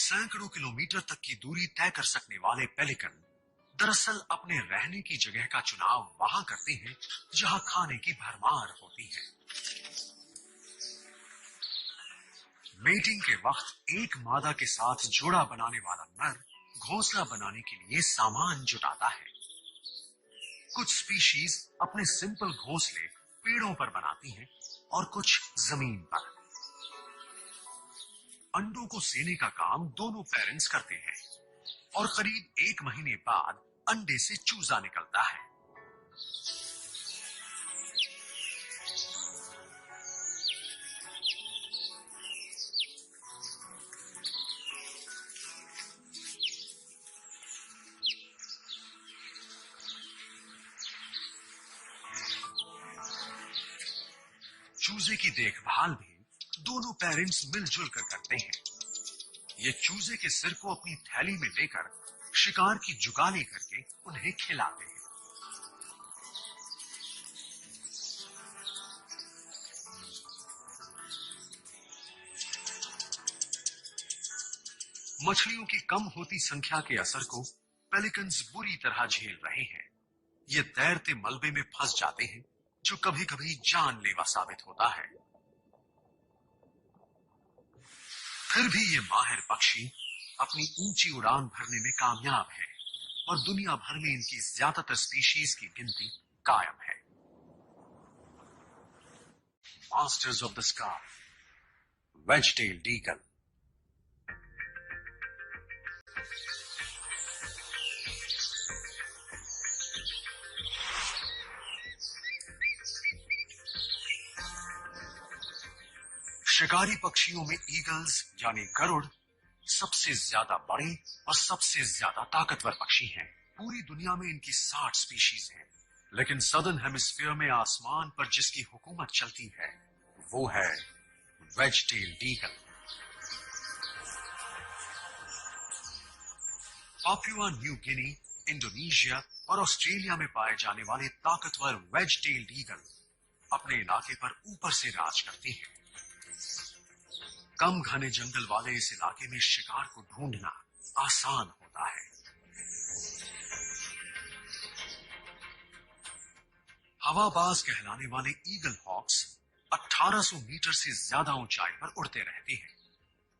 सैकड़ों किलोमीटर तक की दूरी तय कर सकने वाले पेलिकन दरअसल अपने रहने की जगह का चुनाव वहां करते हैं जहां खाने की भरमार होती है। मेटिंग के वक्त एक मादा के साथ जोड़ा बनाने वाला नर घोंसला बनाने के लिए सामान जुटाता है। कुछ स्पीशीज अपने सिंपल घोंसले पेड़ों पर बनाती हैं और कुछ जमीन पर। अंडों को सेने का काम दोनों पेरेंट्स करते हैं और करीब 1 महीने बाद अंडे से चूजा निकलता है। चूजे की देखभाल भी दोनों पेरेंट्स मिलजुल कर करते हैं। ये चूजे के सिर को अपनी थैली में लेकर शिकार की जुगाली करके उन्हें खिलाते हैं। मछलियों की कम होती संख्या के असर को पेलिकन्स बुरी तरह झेल रहे हैं। ये तैरते मलबे में फंस जाते हैं जो कभी कभी जानलेवा साबित होता है। फिर भी ये माहिर पक्षी अपनी ऊंची उड़ान भरने में कामयाब है और दुनिया भर में इनकी ज्यादातर स्पीशीज की गिनती कायम है। Masters of the sky, veg-tailed eagle. शिकारी पक्षियों में ईगल्स यानी गरुड़ सबसे ज्यादा बड़े और सबसे ज्यादा ताकतवर पक्षी हैं। पूरी दुनिया में इनकी 60 स्पीशीज हैं, लेकिन सदर्न हेमिस्फीयर में आसमान पर जिसकी हुकूमत चलती है वो है veg-tailed eagle. Papua New Guinea, Indonesia और ऑस्ट्रेलिया में पाए जाने वाले ताकतवर वेज-टेल्ड ईगल अपने इलाके पर ऊपर से राज करते हैं। कम घने जंगल वाले इस इलाके में शिकार को ढूंढना आसान होता है। हवाबाज कहलाने वाले ईगल हॉक्स 1800 मीटर से ज्यादा ऊंचाई पर उड़ते रहते हैं।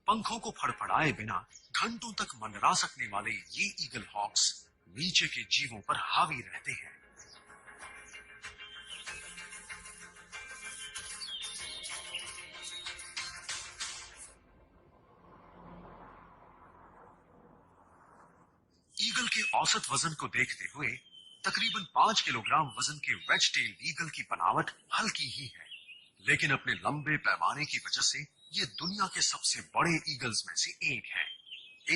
पंखों को फड़फड़ाए बिना घंटों तक मंडरा सकने वाले ये ईगल हॉक्स नीचे के जीवों पर हावी रहते हैं। ईगल के औसत वजन को देखते हुए तकरीबन 5 किलोग्राम वजन के वेज-टेल्ड ईगल की बनावट हल्की ही है, लेकिन अपने लंबे पैमाने की वजह से ये दुनिया के सबसे बड़े ईगल्स में से एक है।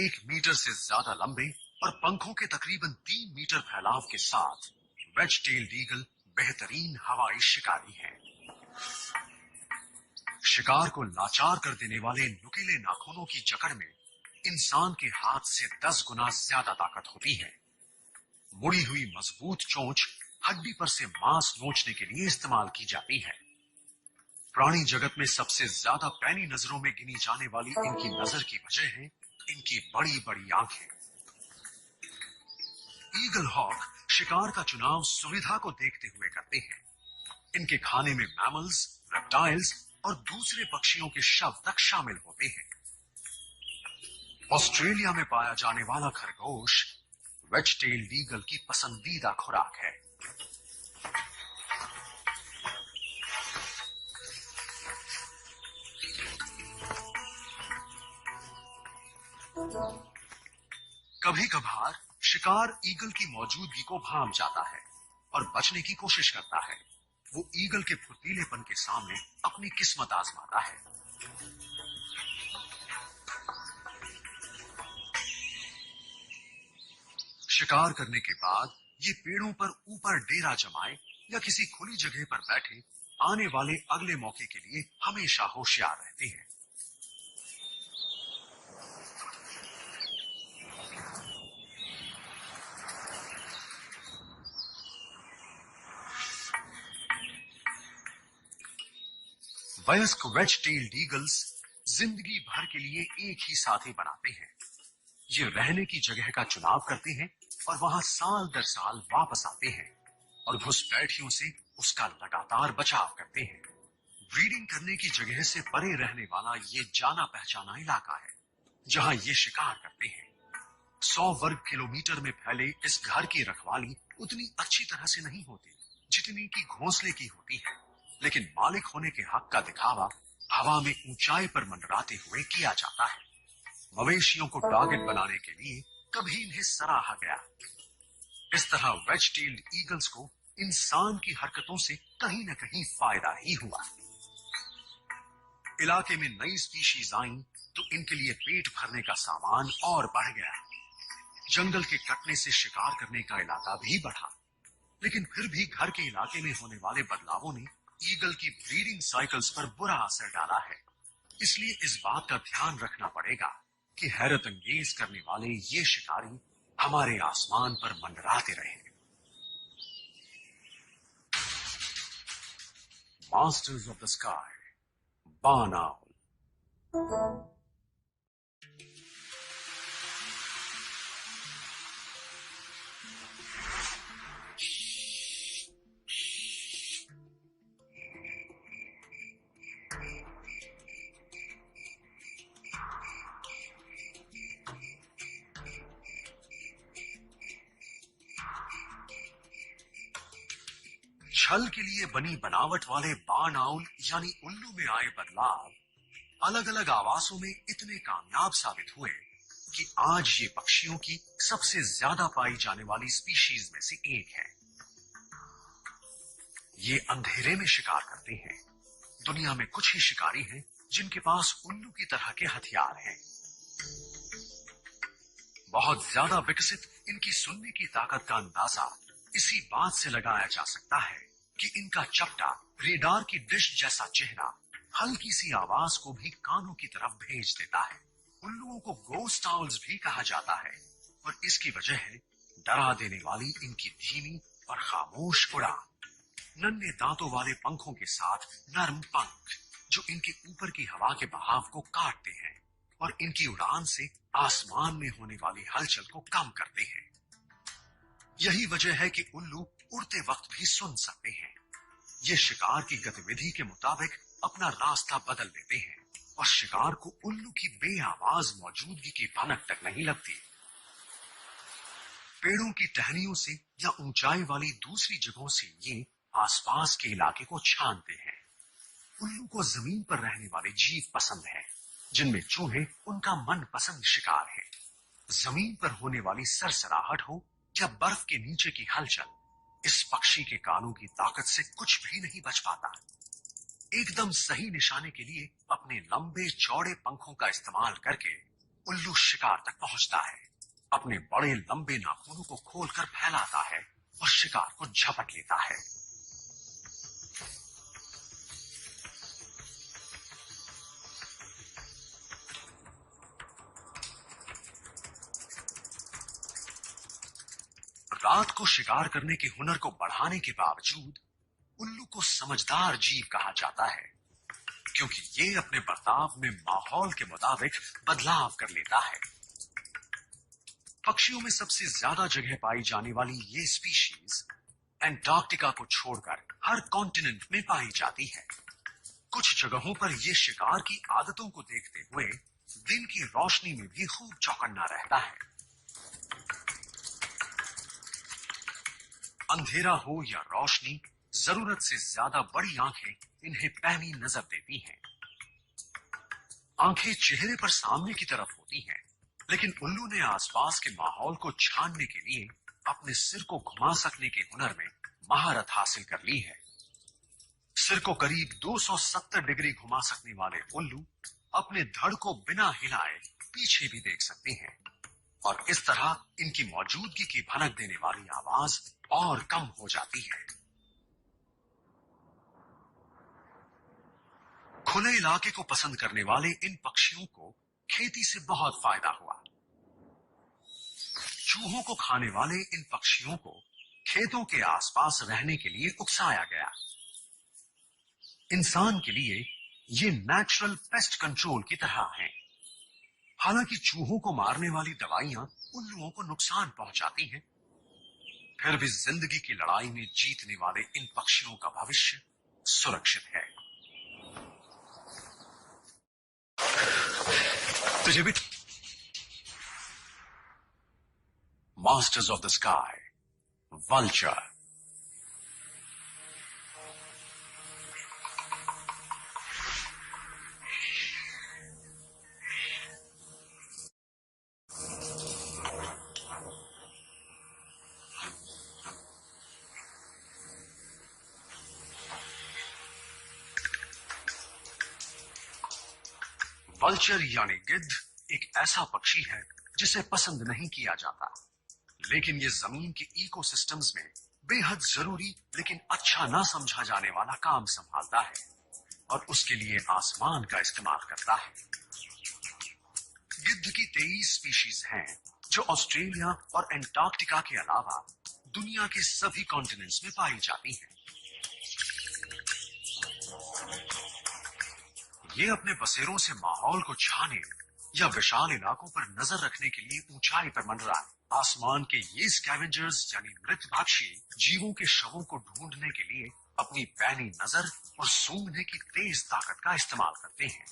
1 मीटर से ज्यादा लंबे और पंखों के तकरीबन 3 मीटर फैलाव के साथ वेज-टेल्ड ईगल बेहतरीन हवाई शिकारी है। शिकार को लाचार कर देने वाले नुकीले नाखूनों की जकड़ में इंसान के हाथ से 10 गुना ज्यादा ताकत होती है। मुड़ी हुई मजबूत चोंच हड्डी पर से मांस नोचने के लिए इस्तेमाल की जाती है। प्राणी जगत में सबसे ज्यादा पैनी नजरों में गिनी जाने वाली इनकी नजर की वजह है इनकी बड़ी बड़ी आंखें। ईगल हॉक शिकार का चुनाव सुविधा को देखते हुए करते हैं। इनके खाने में मैमल्स, रेप्टाइल्स और दूसरे पक्षियों के शव तक शामिल होते हैं। ऑस्ट्रेलिया में पाया जाने वाला खरगोश वेज-टेल्ड ईगल की पसंदीदा खुराक है। कभी कभार शिकार ईगल की मौजूदगी को भांप जाता है और बचने की कोशिश करता है। वो ईगल के फुर्तीलेपन के सामने अपनी किस्मत आजमाता है। शिकार करने के बाद ये पेड़ों पर ऊपर डेरा जमाए या किसी खुली जगह पर बैठे आने वाले अगले मौके के लिए हमेशा होशियार रहते हैं। वयस्क वेज-टेल्ड ईगल्स जिंदगी भर के लिए एक ही साथी बनाते हैं। ये रहने की जगह का चुनाव करते हैं और वहां साल दर साल वापस आते हैं और घुसपैठियों से उसका लगातार बचाव करते हैं। ब्रीडिंग करने की जगह से परे रहने वाला ये जाना पहचाना इलाका है जहां ये शिकार करते हैं। 100 वर्ग किलोमीटर में फैले इस घर की रखवाली उतनी अच्छी तरह से नहीं होती जितनी की घोंसले की होती है, लेकिन मालिक होने के हक का दिखावा हवा में ऊंचाई पर मंडराते हुए किया जाता है। मवेशियों को टारगेट बनाने के लिए कभी इन्हें सराहा गया। इस तरह वेज टेल्ड ईगल्स को इंसान की हरकतों से कहीं न कहीं फायदा ही हुआ। इलाके में नई स्पीशीज आई तो इनके लिए पेट भरने का सामान और बढ़ गया। जंगल के कटने से शिकार करने का इलाका भी बढ़ा, लेकिन फिर भी घर के इलाके में होने वाले बदलावों ने ईगल की ब्रीडिंग साइकिल्स पर बुरा असर डाला है। इसलिए इस बात का ध्यान रखना पड़ेगा कि हैरत अंगेज करने वाले ये शिकारी हमारे आसमान पर मंडराते रहे। Masters of the sky, barn owl. छल के लिए बनी बनावट वाले बार्न आउल यानी उल्लू में आए बदलाव अलग अलग आवासों में इतने कामयाब साबित हुए कि आज ये पक्षियों की सबसे ज्यादा पाई जाने वाली स्पीशीज में से एक है। ये अंधेरे में शिकार करते हैं। दुनिया में कुछ ही शिकारी हैं जिनके पास उल्लू की तरह के हथियार हैं। बहुत ज्यादा विकसित इनकी सुनने की ताकत का अंदाजा इसी बात से लगाया जा सकता है कि इनका चपटा रेडार की डिश जैसा चेहरा हल्की सी आवाज को भी कानों की तरफ भेज देता है। उल्लुओं को गोस्ट आउल्स भी कहा जाता है और इसकी वजह है डरा देने वाली इनकी धीमी और खामोश उड़ान। नन्हे दांतों वाले पंखों के साथ नर्म पंख जो इनके ऊपर की हवा के बहाव को काटते हैं और इनकी उड़ान से आसमान में होने वाली हलचल को कम करते हैं। यही वजह है कि उल्लू उड़ते वक्त भी सुन सकते हैं। ये शिकार की गतिविधि के मुताबिक अपना रास्ता बदल लेते हैं और शिकार को उल्लू की बेआवाज मौजूदगी की भनक तक नहीं लगती। पेड़ों की टहनियों से या ऊंचाई वाली दूसरी जगहों से ये आसपास के इलाके को छानते हैं। उल्लू को जमीन पर रहने वाले जीव पसंद है, जिनमें चूहे उनका मनपसंद शिकार है। जमीन पर होने वाली सरसराहट हो या बर्फ के नीचे की हलचल, इस पक्षी के कानों की ताकत से कुछ भी नहीं बच पाता। एकदम सही निशाने के लिए अपने लंबे चौड़े पंखों का इस्तेमाल करके उल्लू शिकार तक पहुंचता है। अपने बड़े लंबे नाखूनों को खोलकर फैलाता है और शिकार को झपट लेता है। रात को शिकार करने के हुनर को बढ़ाने के बावजूद उल्लू को समझदार जीव कहा जाता है, क्योंकि ये अपने बर्ताव में माहौल के मुताबिक बदलाव कर लेता है। पक्षियों में सबसे ज्यादा जगह पाई जाने वाली ये स्पीशीज एंटार्क्टिका को छोड़कर हर कॉन्टिनेंट में पाई जाती है। कुछ जगहों पर ये शिकार की आदतों को देखते हुए दिन की रोशनी में भी खूब चौकन्ना रहता है। अंधेरा हो या रोशनी, जरूरत से ज्यादा बड़ी आंखें इन्हें पैनी नजर देती हैं। आंखें चेहरे पर सामने की तरफ होती हैं, लेकिन उल्लू ने आसपास के माहौल को छानने के लिए अपने सिर को घुमा सकने के हुनर में महारत हासिल कर ली है। सिर को करीब 270 डिग्री घुमा सकने वाले उल्लू अपने धड़ को बिना हिलाए पीछे भी देख सकते हैं और इस तरह इनकी मौजूदगी की भनक देने वाली आवाज और कम हो जाती है। खुले इलाके को पसंद करने वाले इन पक्षियों को खेती से बहुत फायदा हुआ। चूहों को खाने वाले इन पक्षियों को खेतों के आसपास रहने के लिए उकसाया गया। इंसान के लिए ये नेचुरल पेस्ट कंट्रोल की तरह हैं। हालांकि चूहों को मारने वाली दवाइयां उल्लुओं को नुकसान पहुंचाती हैं, फिर भी जिंदगी की लड़ाई में जीतने वाले इन पक्षियों का भविष्य सुरक्षित है। तुझे भी masters of the sky, vulture. Vulture यानी गिद्ध एक ऐसा पक्षी है जिसे पसंद नहीं किया जाता, लेकिन ये जमीन के इकोसिस्टम्स में बेहद जरूरी लेकिन अच्छा ना समझा जाने वाला काम संभालता है और उसके लिए आसमान का इस्तेमाल करता है। गिद्ध की 23 स्पीशीज हैं जो ऑस्ट्रेलिया और एंटार्क्टिका के अलावा दुनिया के सभी कॉन्टिनेंट्स में पाई जाती हैं। ये अपने बसेरों से माहौल को छाने या विशाल इलाकों पर नजर रखने के लिए ऊंचाई पर मंडराए। आसमान के ये स्कैवेंजर्स यानी मृतभक्षी जीवों के शवों को ढूंढने के लिए अपनी पैनी नजर और सूंघने की तेज ताकत का इस्तेमाल करते हैं।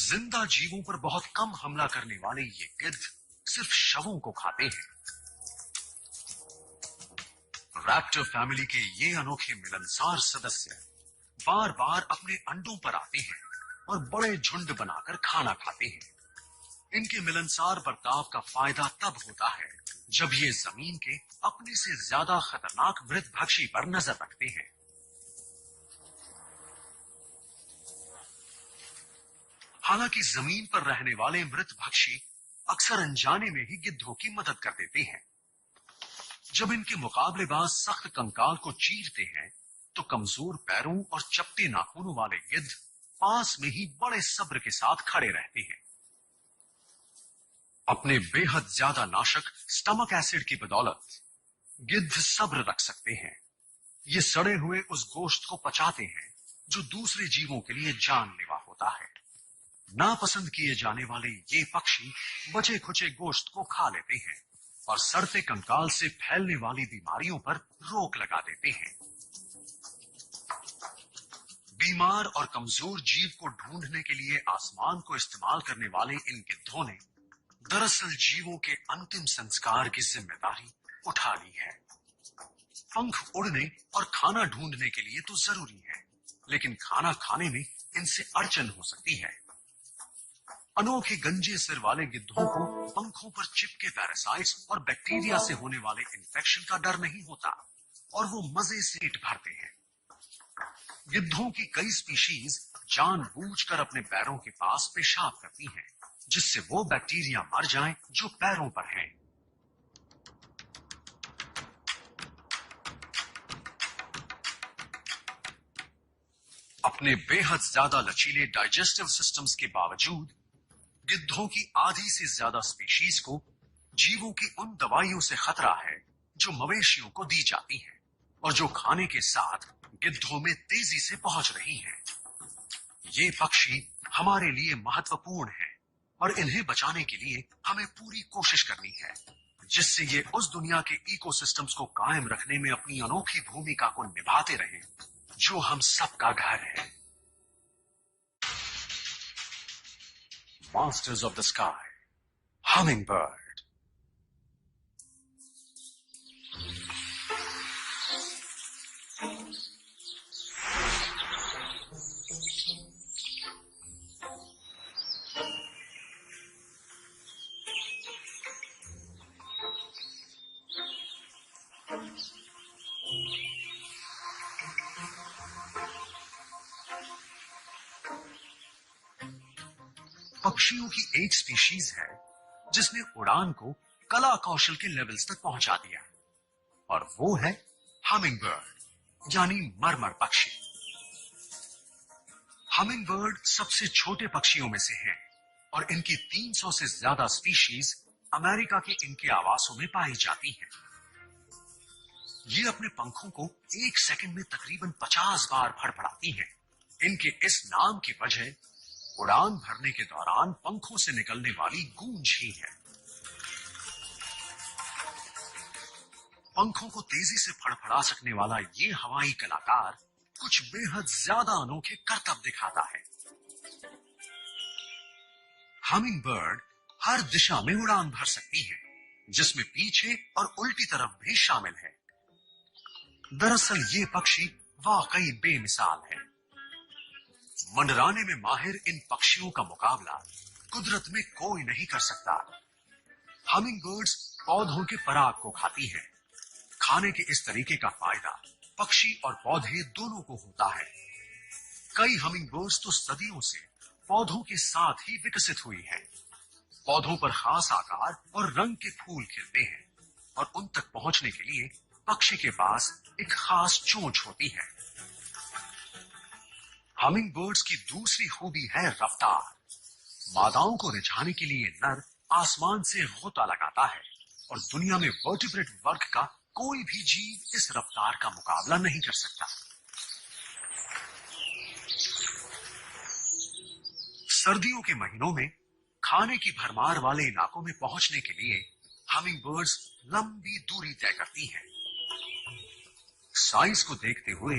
जिंदा जीवों पर बहुत कम हमला करने वाले ये गिद्ध सिर्फ शवों को खाते हैं। रैप्टर फैमिली के ये अनोखे मिलनसार सदस्य बार बार अपने अंडों पर आते हैं और बड़े झुंड बनाकर खाना खाते हैं। इनके मिलनसार बर्ताव का फायदा तब होता है जब ये जमीन के अपने से ज्यादा खतरनाक मृतभक्षी पर नजर रखते हैं। हालांकि जमीन पर रहने वाले मृतभक्षी अक्सर अनजाने में ही गिद्धों की मदद कर देते हैं। जब इनके मुकाबलेबाज सख्त कंकाल को चीरते हैं तो कमजोर पैरों और चपटे नाखूनों वाले गिद्ध पास में ही बड़े सब्र के साथ खड़े रहते हैं। अपने बेहद ज्यादा नाशक स्टमक एसिड की बदौलत गिद्ध सब्र रख सकते हैं। ये सड़े हुए उस गोश्त को पचाते हैं जो दूसरे जीवों के लिए जानलेवा होता है। नापसंद किए जाने वाले ये पक्षी बचे खुचे गोश्त को खा लेते हैं और सड़ते कंकाल से फैलने वाली बीमारियों पर रोक लगा देते हैं। बीमार और कमजोर जीव को ढूंढने के लिए आसमान को इस्तेमाल करने वाले इन गिद्धों ने दरअसल जीवों के अंतिम संस्कार की जिम्मेदारी उठा ली है। पंख उड़ने और खाना ढूंढने के लिए तो जरूरी है, लेकिन खाना खाने में इनसे अड़चन हो सकती है। अनोखे गंजे सिर वाले गिद्धों को पंखों पर चिपके पैरासाइट्स और बैक्टीरिया से होने वाले इन्फेक्शन का डर नहीं होता और वो मजे से पेट भरते हैं। गिद्धों की कई स्पीशीज जानबूझकर अपने पैरों के पास पेशाब करती हैं, जिससे वो बैक्टीरिया मर जाएं जो पैरों पर हैं। अपने बेहद ज्यादा लचीले डाइजेस्टिव सिस्टम्स के बावजूद गिद्धों की आधी से ज्यादा स्पीशीज को जीवों की उन दवाइयों से खतरा है जो मवेशियों को दी जाती हैं और जो खाने के साथ गिद्धों में तेजी से पहुंच रही हैं। ये पक्षी हमारे लिए महत्वपूर्ण हैं और इन्हें बचाने के लिए हमें पूरी कोशिश करनी है, जिससे ये उस दुनिया के इकोसिस्टम्स को कायम रखने में अपनी अनोखी भूमिका को निभाते रहें जो हम सबका घर है। Masters of the Sky, Hummingbird. पक्षियों की एक स्पीशीज है जिसने उड़ान को कला कौशल के लेवल्स तक पहुंचा दिया, और वो है हमिंगबर्ड यानी मरमर पक्षी। हमिंगबर्ड सबसे छोटे पक्षियों में से हैं और इनकी 300 से ज्यादा स्पीशीज अमेरिका के इनके आवासों में पाई जाती हैं। ये अपने पंखों को एक सेकंड में तकरीबन 50 बार फड़फड़ाती हैं। इनके इस नाम की वजह उड़ान भरने के दौरान पंखों से निकलने वाली गूंज ही है। पंखों को तेजी से फड़फड़ा सकने वाला ये हवाई कलाकार कुछ बेहद ज्यादा अनोखे करतब दिखाता है। हमिंग बर्ड हर दिशा में उड़ान भर सकती है, जिसमें पीछे और उल्टी तरफ भी शामिल है। दरअसल ये पक्षी वाकई बेमिसाल है। मंडराने में माहिर इन पक्षियों का मुकाबला कुदरत में कोई नहीं कर सकता। हमिंग बर्ड्स पौधों के पराग को खाती हैं। खाने के इस तरीके का फायदा पक्षी और पौधे दोनों को होता है। कई हमिंग बर्ड्स तो सदियों से पौधों के साथ ही विकसित हुई हैं। पौधों पर खास आकार और रंग के फूल खिलते हैं और उन तक पहुंचने के लिए पक्षी के पास एक खास चोंच होती है। हमिंग बर्ड्स की दूसरी खूबी है रफ्तार। मादाओं को रिझाने के लिए नर आसमान से गोता लगाता है और दुनिया में वर्टिब्रेट वर्ग का कोई भी जीव इस रफ्तार का मुकाबला नहीं कर सकता। सर्दियों के महीनों में खाने की भरमार वाले इलाकों में पहुंचने के लिए हमिंग बर्ड्स लंबी दूरी तय करती हैं। साइज को देखते हुए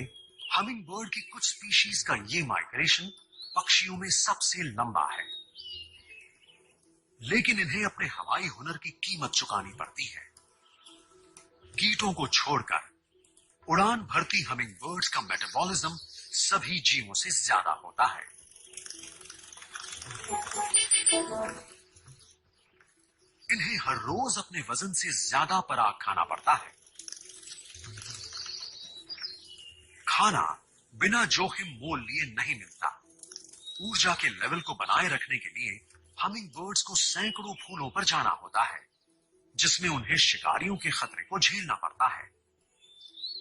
हमिंग बर्ड की कुछ स्पीशीज का ये माइग्रेशन पक्षियों में सबसे लंबा है, लेकिन इन्हें अपने हवाई हुनर की कीमत चुकानी पड़ती है। कीटों को छोड़कर उड़ान भरती हमिंग बर्ड्स का मेटाबॉलिज्म सभी जीवों से ज्यादा होता है। इन्हें हर रोज अपने वजन से ज्यादा पराग खाना पड़ता है। खाना बिना जोखिम मोल लिए नहीं मिलता। ऊर्जा के लेवल को बनाए रखने के लिए हमिंग बर्ड्स को सैकड़ों फूलों पर जाना होता है, जिसमें उन्हें शिकारियों के खतरे को झेलना पड़ता है।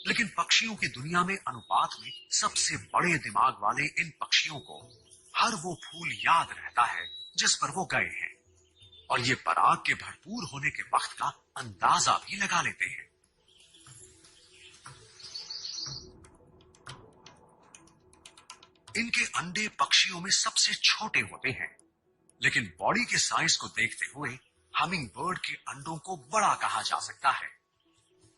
लेकिन पक्षियों की दुनिया में अनुपात में सबसे बड़े दिमाग वाले इन पक्षियों को हर वो फूल याद रहता है जिस पर वो गए हैं, और ये पराग के भरपूर होने के वक्त का अंदाजा भी लगा लेते हैं। इनके अंडे पक्षियों में सबसे छोटे होते हैं, लेकिन बॉडी के साइज को देखते हुए हमिंग बर्ड के अंडों को बड़ा कहा जा सकता है।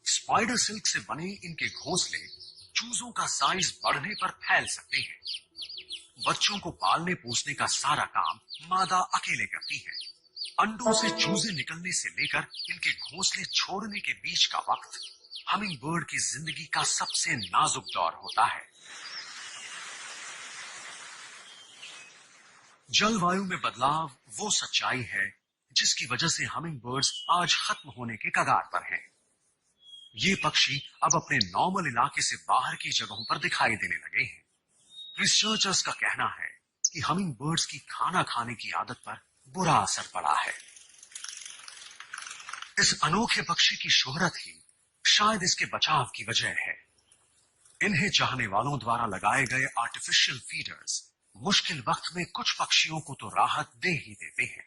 स्पाइडर सिल्क से बने इनके घोंसले चूजों का साइज बढ़ने पर फैल सकते हैं। बच्चों को पालने पोसने का सारा काम मादा अकेले करती है। अंडों से चूजे निकलने से लेकर इनके घोंसले छोड़ने के बीच का वक्त हमिंग बर्ड की जिंदगी का सबसे नाजुक दौर होता है। जलवायु में बदलाव वो सच्चाई है जिसकी वजह से हमिंग बर्ड्स आज खत्म होने के कगार पर हैं। ये पक्षी अब अपने नॉर्मल इलाके से बाहर की जगहों पर दिखाई देने लगे हैं। रिसर्चर्स का कहना है कि हमिंग बर्ड्स की खाना खाने की आदत पर बुरा असर पड़ा है। इस अनोखे पक्षी की शोहरत ही शायद इसके बचाव की वजह है। इन्हें चाहने वालों द्वारा लगाए गए आर्टिफिशियल फीडर्स मुश्किल वक्त में कुछ पक्षियों को तो राहत दे ही देते हैं।